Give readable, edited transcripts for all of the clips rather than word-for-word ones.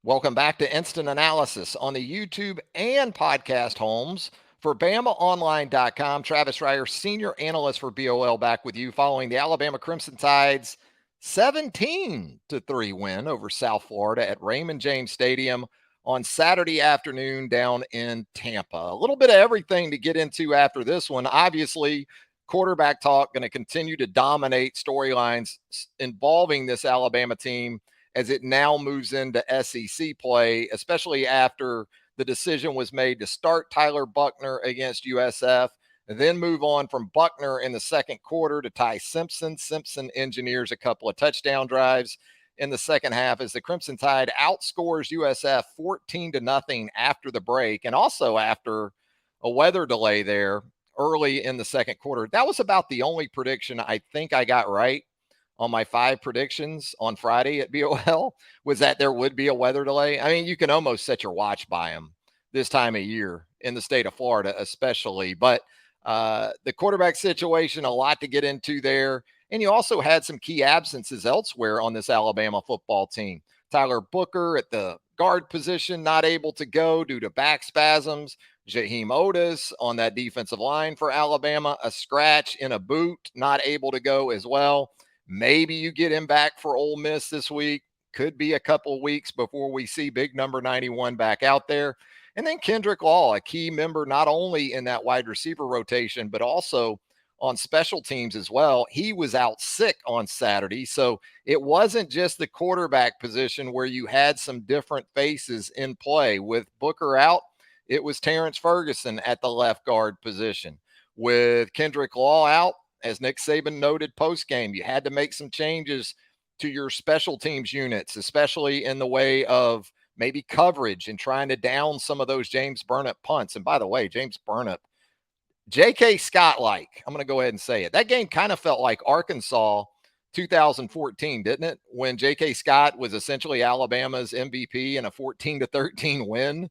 Welcome back to Instant Analysis on the YouTube and podcast homes for BamaOnline.com. Travis Reier, senior analyst for BOL, back with you following the Alabama Crimson Tide's 17-3 win over South Florida at Raymond James Stadium on Saturday afternoon down in Tampa. A little bit of everything to get into after this one. Obviously, quarterback talk going to continue to dominate storylines involving this Alabama team as it now moves into SEC play, especially after the decision was made to start Tyler Buckner against USF and then move on from Buckner in the second quarter to Ty Simpson. Simpson engineers a couple of touchdown drives in the second half as the Crimson Tide outscores USF 14-0 after the break, and also after a weather delay there early in the second quarter. That was about the only prediction I think I got right on my 5 predictions on Friday at BOL, was that there would be a weather delay. I mean, you can almost set your watch by them this time of year in the state of Florida, especially. But the quarterback situation, a lot to get into there. And you also had some key absences elsewhere on this Alabama football team. Tyler Booker at the guard position, not able to go due to back spasms. Jaheim Otis on that defensive line for Alabama, a scratch in a boot, not able to go as well. Maybe you get him back for Ole Miss this week. Could be a couple of weeks before we see big number 91 back out there. And then Kendrick Law, a key member not only in that wide receiver rotation, but also on special teams as well. He was out sick on Saturday. So it wasn't just the quarterback position where you had some different faces in play. With Booker out, it was Terrence Ferguson at the left guard position. With Kendrick Law out, as Nick Saban noted post-game, you had to make some changes to your special teams units, especially in the way of maybe coverage and trying to down some of those James Burnip punts. And by the way, James Burnip, J.K. Scott-like, I'm going to go ahead and say it. That game kind of felt like Arkansas 2014, didn't it? When J.K. Scott was essentially Alabama's MVP in a 14-13 win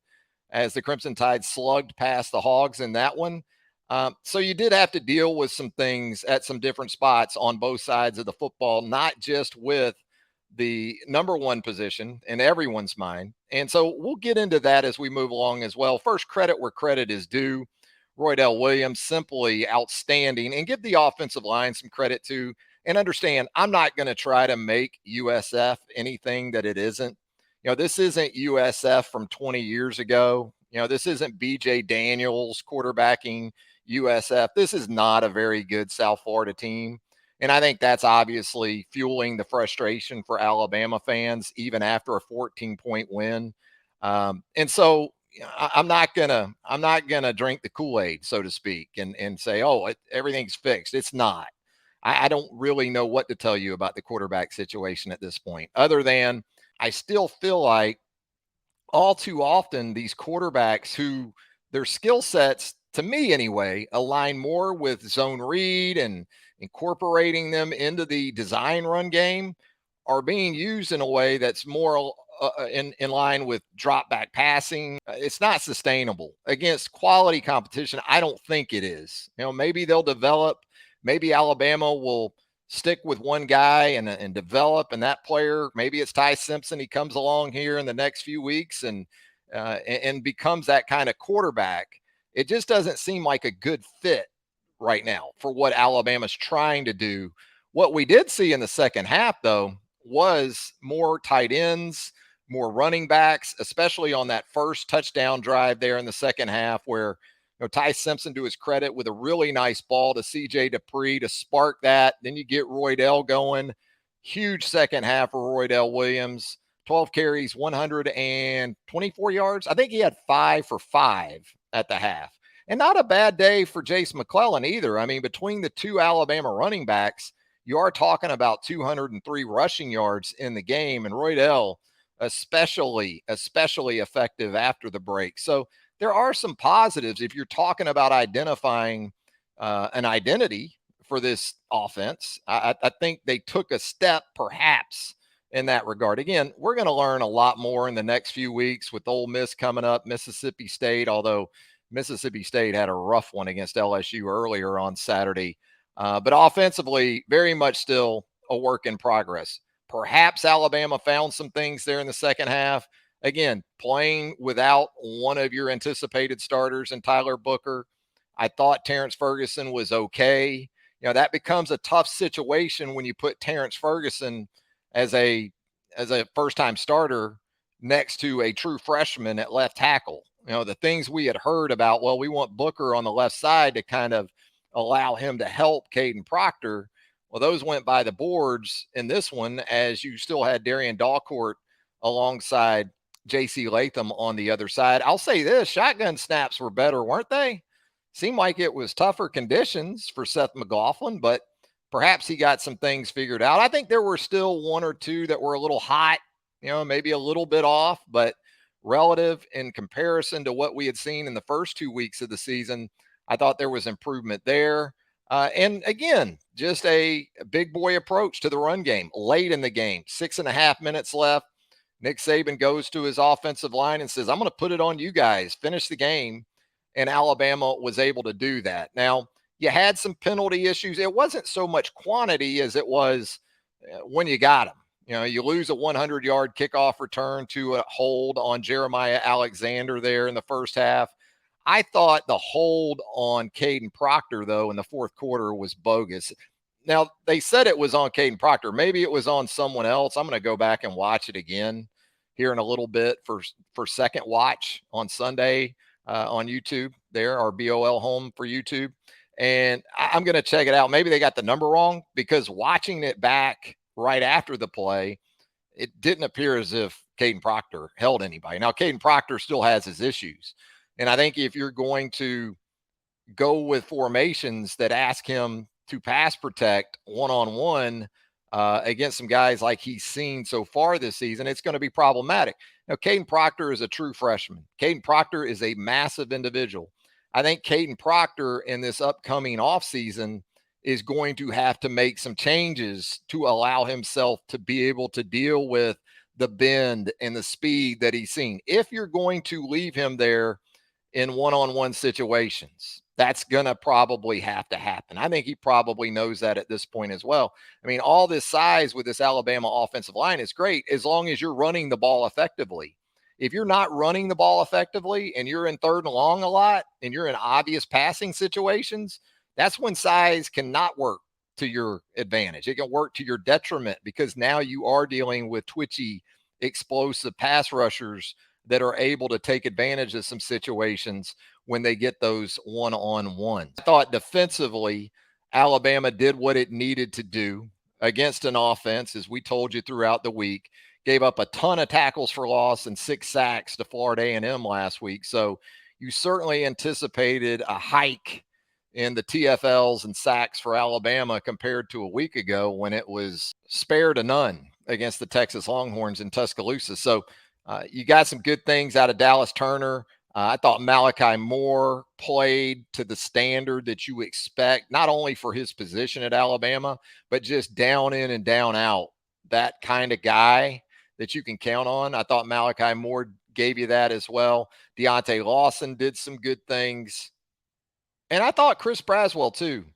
as the Crimson Tide slugged past the Hogs in that one. So you did have to deal with some things at some different spots on both sides of the football, not just with the number one position in everyone's mind. And so we'll get into that as we move along as well. First, credit where credit is due. Roydell Williams, simply outstanding, and give the offensive line some credit too. And understand, I'm not going to try to make USF anything that it isn't. This isn't USF from 20 years ago. This isn't BJ Daniels quarterbacking USF. This is not a very good South Florida team. And I think that's obviously fueling the frustration for Alabama fans, even after a 14-point win. And so I'm not gonna drink the Kool-Aid, so to speak, and say, oh, everything's fixed. It's not. I don't really know what to tell you about the quarterback situation at this point, other than I still feel like all too often these quarterbacks who their skill sets, to me anyway, align more with zone read and incorporating them into the design run game, are being used in a way that's more in line with drop back passing. It's not sustainable against quality competition. I don't think it is. Maybe they'll develop. Maybe Alabama will stick with one guy and develop, and that player, maybe it's Ty Simpson. He comes along here in the next few weeks and becomes that kind of quarterback. It just doesn't seem like a good fit right now for what Alabama's trying to do. What we did see in the second half, though, was more tight ends, more running backs, especially on that first touchdown drive there in the second half where Ty Simpson, to his credit, with a really nice ball to C.J. Dupree to spark that. Then you get Roydell going. Huge second half for Roydell Williams. 12 carries, 124 yards. I think he had 5 for 5 at the half. And not a bad day for Jace McClellan either. I mean, between the two Alabama running backs, you are talking about 203 rushing yards in the game. And Roydell, especially effective after the break. So there are some positives if you're talking about identifying an identity for this offense. I think they took a step perhaps in that regard. Again, we're going to learn a lot more in the next few weeks with Ole Miss coming up, Mississippi State, although Mississippi State had a rough one against LSU earlier on Saturday. But offensively, very much still a work in progress. Perhaps Alabama found some things there in the second half. again, playing without one of your anticipated starters and Tyler Booker. I thought Terrence Ferguson was okay. That becomes a tough situation when you put Terrence Ferguson as a first time starter next to a true freshman at left tackle. The things we had heard about, well, we want Booker on the left side to kind of allow him to help Caden Proctor. Well, those went by the boards in this one, as you still had Darian Dalcourt alongside JC Latham on the other side. I'll say this, shotgun snaps were better, weren't they? Seemed like it was tougher conditions for Seth McLaughlin, but perhaps he got some things figured out. I think there were still one or two that were a little hot, maybe a little bit off, but relative in comparison to what we had seen in the first 2 weeks of the season, I thought there was improvement there. And again, just a big boy approach to the run game late in the game, 6.5 minutes left. Nick Saban goes to his offensive line and says, I'm going to put it on you guys, finish the game. And Alabama was able to do that. Now, you had some penalty issues. It wasn't so much quantity as it was when you got them. You lose a 100-yard kickoff return to a hold on Jeremiah Alexander there in the first half. I thought the hold on Caden Proctor, though, in the fourth quarter was bogus. Now, they said it was on Caden Proctor. Maybe it was on someone else. I'm going to go back and watch it again here in a little bit for second watch on Sunday on YouTube there, our BOL home for YouTube. And I'm going to check it out. Maybe they got the number wrong, because watching it back right after the play, it didn't appear as if Caden Proctor held anybody. Now, Caden Proctor still has his issues. And I think if you're going to go with formations that ask him to pass protect one-on-one against some guys like he's seen so far this season, it's going to be problematic. Now, Caden Proctor is a true freshman. Caden Proctor is a massive individual. I think Caden Proctor in this upcoming offseason is going to have to make some changes to allow himself to be able to deal with the bend and the speed that he's seen. If you're going to leave him there in one-on-one situations, that's going to probably have to happen. I think he probably knows that at this point as well. I mean, all this size with this Alabama offensive line is great as long as you're running the ball effectively. If you're not running the ball effectively and you're in third and long a lot and you're in obvious passing situations, that's when size cannot work to your advantage. It can work to your detriment, because now you are dealing with twitchy, explosive pass rushers that are able to take advantage of some situations when they get those one-on-ones. I thought defensively, Alabama did what it needed to do against an offense, as we told you throughout the week, gave up a ton of tackles for loss and 6 sacks to Florida A&M last week. So you certainly anticipated a hike in the TFLs and sacks for Alabama compared to a week ago when it was spare to none against the Texas Longhorns in Tuscaloosa. So you got some good things out of Dallas Turner. I thought Malachi Moore played to the standard that you expect, not only for his position at Alabama, but just down in and down out, that kind of guy that you can count on. I thought Malachi Moore gave you that as well. Deontay Lawson did some good things. And I thought Chris Braswell too.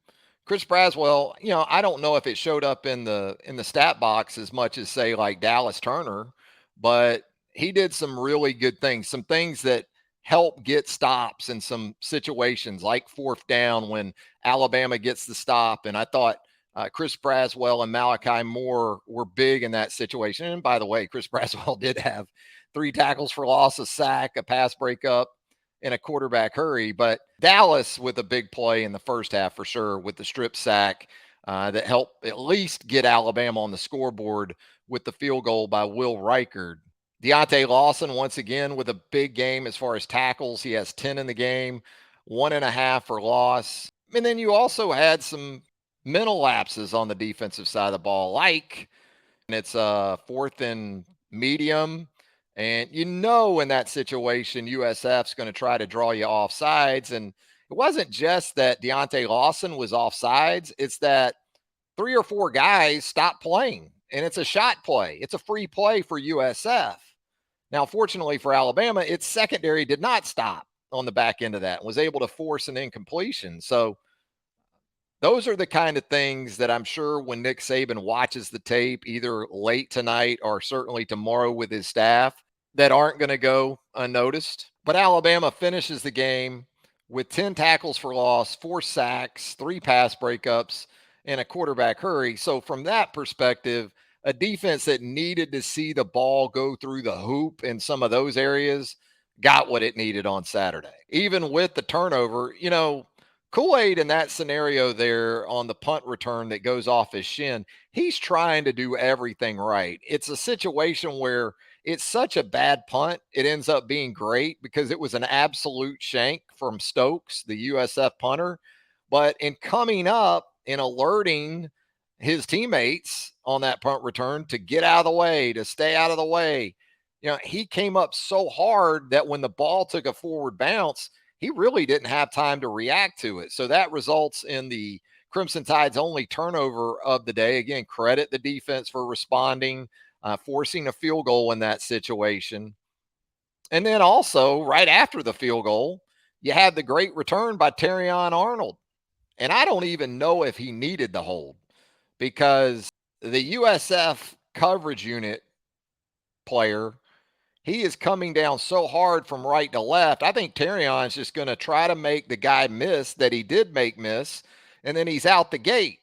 Chris Braswell, I don't know if it showed up in the stat box as much as, say, like Dallas Turner, but he did some really good things, some things that help get stops in some situations like fourth down when Alabama gets the stop. And I thought Chris Braswell and Malachi Moore were big in that situation. And by the way, Chris Braswell did have 3 tackles for loss, a sack, a pass breakup, in a quarterback hurry. But Dallas with a big play in the first half for sure, with the strip sack that helped at least get Alabama on the scoreboard with the field goal by Will Reichard. Deontay Lawson, once again, with a big game as far as tackles. He has 10 in the game, 1.5 for loss. And then you also had some mental lapses on the defensive side of the ball, like, and it's fourth and medium. And in that situation, USF's going to try to draw you off sides. And it wasn't just that Deontay Lawson was off sides. It's that 3 or 4 guys stopped playing. And it's a shot play. It's a free play for USF. Now, fortunately for Alabama, its secondary did not stop on the back end of that and was able to force an incompletion. So those are the kind of things that I'm sure when Nick Saban watches the tape, either late tonight or certainly tomorrow with his staff, that aren't going to go unnoticed. But Alabama finishes the game with 10 tackles for loss, 4 sacks, 3 pass breakups, and a quarterback hurry. So, from that perspective, a defense that needed to see the ball go through the hoop in some of those areas got what it needed on Saturday. Even with the turnover, Kool-Aid in that scenario there on the punt return that goes off his shin, he's trying to do everything right. It's a situation where it's such a bad punt, it ends up being great because it was an absolute shank from Stokes, the USF punter. But in coming up and alerting his teammates on that punt return to get out of the way, to stay out of the way, he came up so hard that when the ball took a forward bounce, he really didn't have time to react to it. So that results in the Crimson Tide's only turnover of the day. Again, credit the defense for responding, forcing a field goal in that situation. And then also, right after the field goal, you had the great return by Terrion Arnold. And I don't even know if he needed the hold because the USF coverage unit player, he is coming down so hard from right to left. I think Terrion's just going to try to make the guy miss that he did make miss, and then he's out the gate.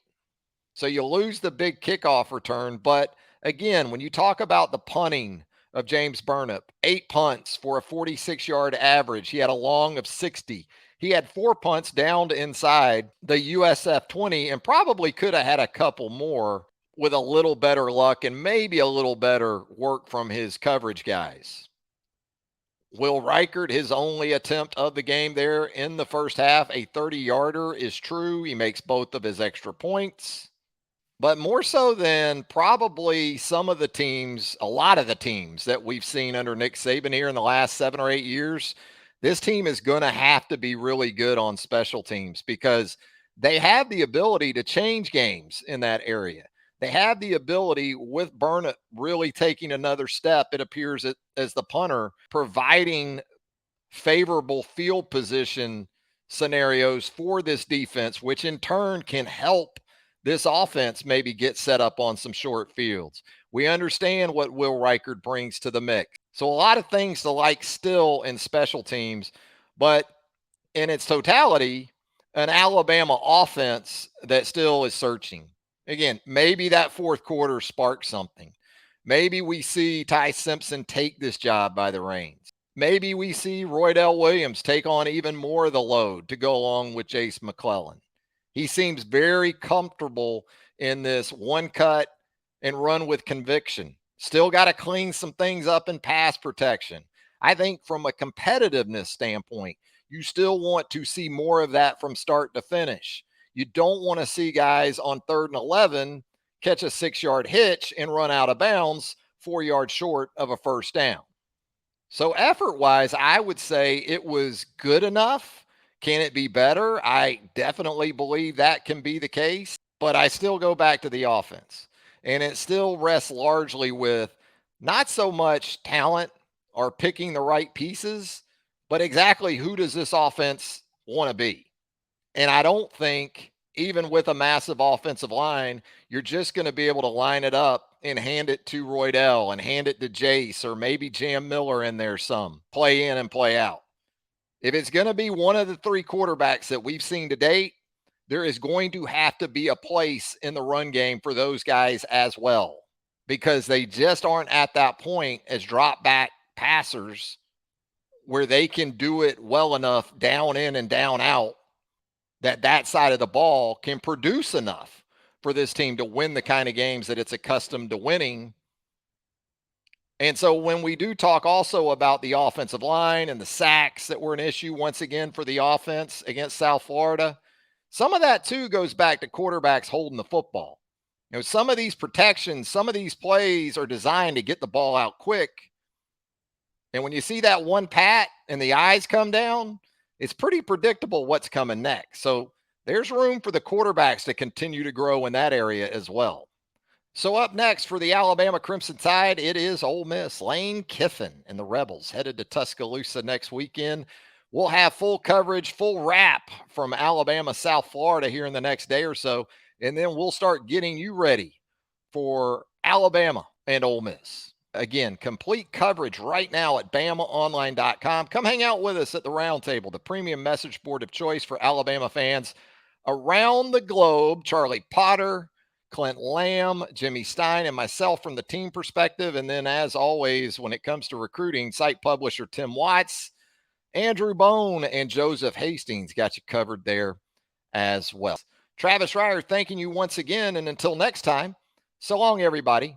So you lose the big kickoff return. But again, when you talk about the punting of James Burnip, 8 punts for a 46-yard average. He had a long of 60. He had 4 punts down to inside the USF 20 and probably could have had a couple more with a little better luck and maybe a little better work from his coverage guys. Will Reichert, his only attempt of the game there in the first half, a 30-yarder is true. He makes both of his extra points. But more so than probably some of the teams, a lot of the teams that we've seen under Nick Saban here in the last 7 or 8 years, this team is going to have to be really good on special teams because they have the ability to change games in that area. They have the ability with Burnett really taking another step, it appears, as the punter, providing favorable field position scenarios for this defense, which in turn can help this offense maybe get set up on some short fields. We understand what Will Reichert brings to the mix. So a lot of things to like still in special teams, but in its totality, an Alabama offense that still is searching. Again, maybe that fourth quarter sparked something. Maybe we see Ty Simpson take this job by the reins. Maybe we see Roydell Williams take on even more of the load to go along with Jace McClellan. He seems very comfortable in this one cut and run with conviction. Still got to clean some things up in pass protection. I think from a competitiveness standpoint, you still want to see more of that from start to finish. You don't want to see guys on 3rd and 11 catch a 6-yard hitch and run out of bounds 4 yards short of a first down. So effort-wise, I would say it was good enough. Can it be better? I definitely believe that can be the case, but I still go back to the offense. And it still rests largely with not so much talent or picking the right pieces, but exactly who does this offense want to be? And I don't think, even with a massive offensive line, you're just going to be able to line it up and hand it to Roydell and hand it to Jace or maybe Jam Miller in there some. Play in and play out. If it's going to be one of the 3 quarterbacks that we've seen to date, there is going to have to be a place in the run game for those guys as well because they just aren't at that point as drop back passers where they can do it well enough down in and down out that side of the ball can produce enough for this team to win the kind of games that it's accustomed to winning. And so when we do talk also about the offensive line and the sacks that were an issue once again for the offense against South Florida, some of that too goes back to quarterbacks holding the football. Some of these protections, some of these plays are designed to get the ball out quick. And when you see that one pat and the eyes come down, it's pretty predictable what's coming next. So there's room for the quarterbacks to continue to grow in that area as well. So up next for the Alabama Crimson Tide, it is Ole Miss. Lane Kiffin and the Rebels headed to Tuscaloosa next weekend. We'll have full coverage, full wrap from Alabama, South Florida here in the next day or so. And then we'll start getting you ready for Alabama and Ole Miss. Again, complete coverage right now at BamaOnline.com. Come hang out with us at the Roundtable, the premium message board of choice for Alabama fans around the globe. Charlie Potter, Clint Lamb, Jimmy Stein, and myself from the team perspective. And then, as always, when it comes to recruiting, site publisher Tim Watts, Andrew Bone, and Joseph Hastings got you covered there as well. Travis Reier, thanking you once again. And until next time, so long, everybody.